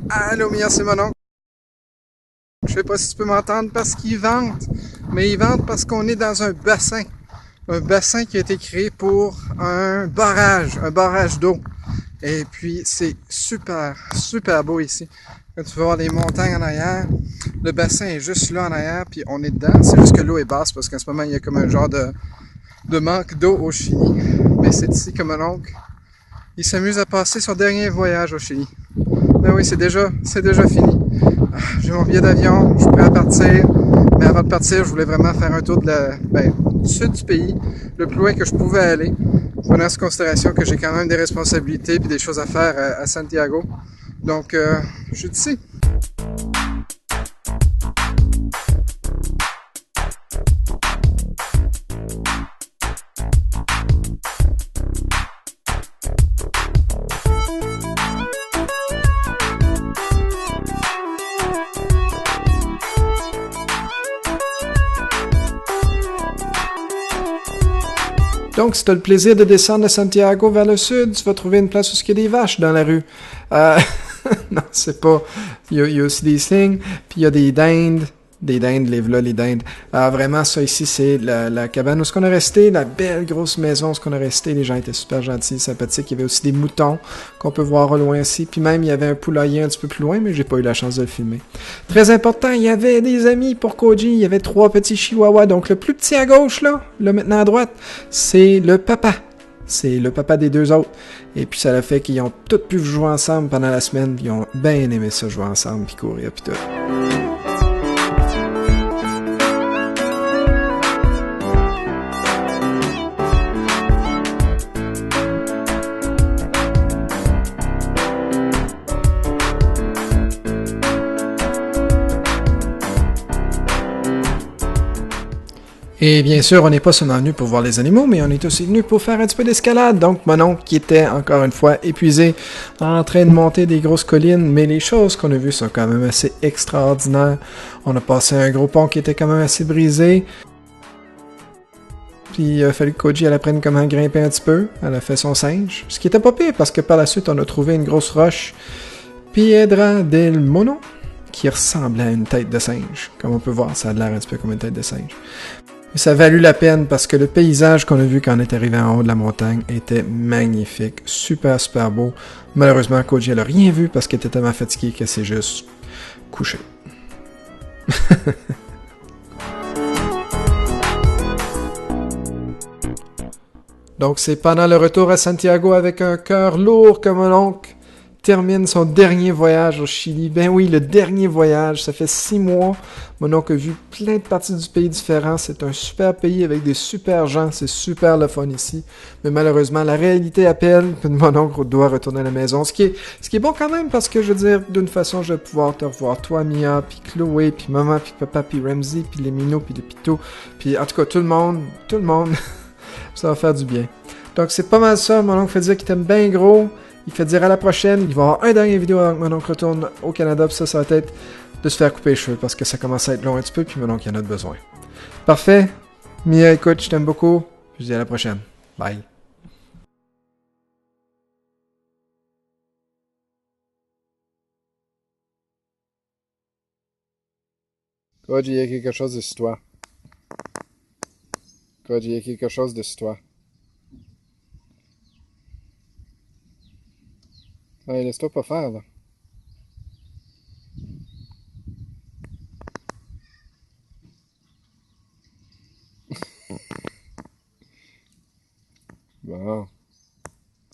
Allô Mia, c'est mon oncle. Je sais pas si tu peux m'entendre parce qu'il vente, mais il vente parce qu'on est dans un bassin. Un bassin qui a été créé pour un barrage d'eau. Et puis c'est super, super beau ici. Quand tu vas voir les montagnes en arrière, le bassin est juste là en arrière, puis on est dedans. C'est juste que l'eau est basse parce qu'en ce moment il y a comme un genre de manque d'eau au Chili. Mais c'est ici que mon oncle, il s'amuse à passer son dernier voyage au Chili. Ben oui, c'est déjà fini. J'ai mon billet d'avion, je suis prêt à partir. Mais avant de partir, je voulais vraiment faire un tour du sud du pays, le plus loin que je pouvais aller, prenant en considération que j'ai quand même des responsabilités et des choses à faire à Santiago. Donc, je suis ici. Donc, si tu as le plaisir de descendre de Santiago vers le sud, tu vas trouver une place où il y a des vaches dans la rue. Euh, non, c'est pas... Il y a aussi des cygnes, puis il y a des dindes. Des dindes, les dindes. Vraiment, ça ici, c'est la cabane où on est resté, la belle grosse maison où on est resté. Les gens étaient super gentils, sympathiques. Il y avait aussi des moutons qu'on peut voir au loin ici. Puis même, il y avait un poulailler un petit peu plus loin, mais j'ai pas eu la chance de le filmer. Très important, il y avait des amis pour Koji. Il y avait 3 petits chihuahuas. Donc, le plus petit à gauche, là maintenant à droite, c'est le papa. C'est le papa des 2 autres. Et puis, ça a fait qu'ils ont tous pu jouer ensemble pendant la semaine. Ils ont bien aimé ça, jouer ensemble, puis courir, puis tout. Et bien sûr, on n'est pas seulement venu pour voir les animaux, mais on est aussi venu pour faire un petit peu d'escalade. Donc, mon oncle qui était, encore une fois, épuisé, en train de monter des grosses collines, mais les choses qu'on a vues sont quand même assez extraordinaires. On a passé un gros pont qui était quand même assez brisé. Puis il a fallu que Koji elle apprenne comment grimper un petit peu. Elle a fait son singe. Ce qui était pas pire, parce que par la suite, on a trouvé une grosse roche, Piedra del Mono, qui ressemblait à une tête de singe. Comme on peut voir, ça a l'air un petit peu comme une tête de singe. Mais ça a valu la peine parce que le paysage qu'on a vu quand on est arrivé en haut de la montagne était magnifique, super super beau. Malheureusement, Koji elle a rien vu parce qu'elle était tellement fatiguée qu'elle s'est juste couchée. Donc c'est pendant le retour à Santiago avec un cœur lourd comme un oncle termine son dernier voyage au Chili. Ben oui, le dernier voyage, ça fait 6 mois. Mon oncle a vu plein de parties du pays différents. C'est un super pays avec des super gens. C'est super le fun ici. Mais malheureusement, la réalité appelle. Puis mon oncle doit retourner à la maison. Ce qui est bon quand même parce que je veux dire, d'une façon, je vais pouvoir te revoir toi, Mia, puis Chloé, puis maman, puis papa, puis Ramsey, puis les minots, puis les pitos. Puis en tout cas, tout le monde. Ça va faire du bien. Donc c'est pas mal ça. Mon oncle fait dire qu'il t'aime bien gros. Il fait dire à la prochaine. Il va y avoir un dernier vidéo avant que mon oncle retourne au Canada. Puis ça va être de se faire couper les cheveux parce que ça commence à être long un petit peu. Puis mon oncle en a besoin. Parfait. Mia, écoute, je t'aime beaucoup. Je te dis à la prochaine. Bye. Koji, il y a quelque chose de sur toi. Koji, il y a quelque chose de sur toi. Ouais, laisse-toi pas faire, là. Bon.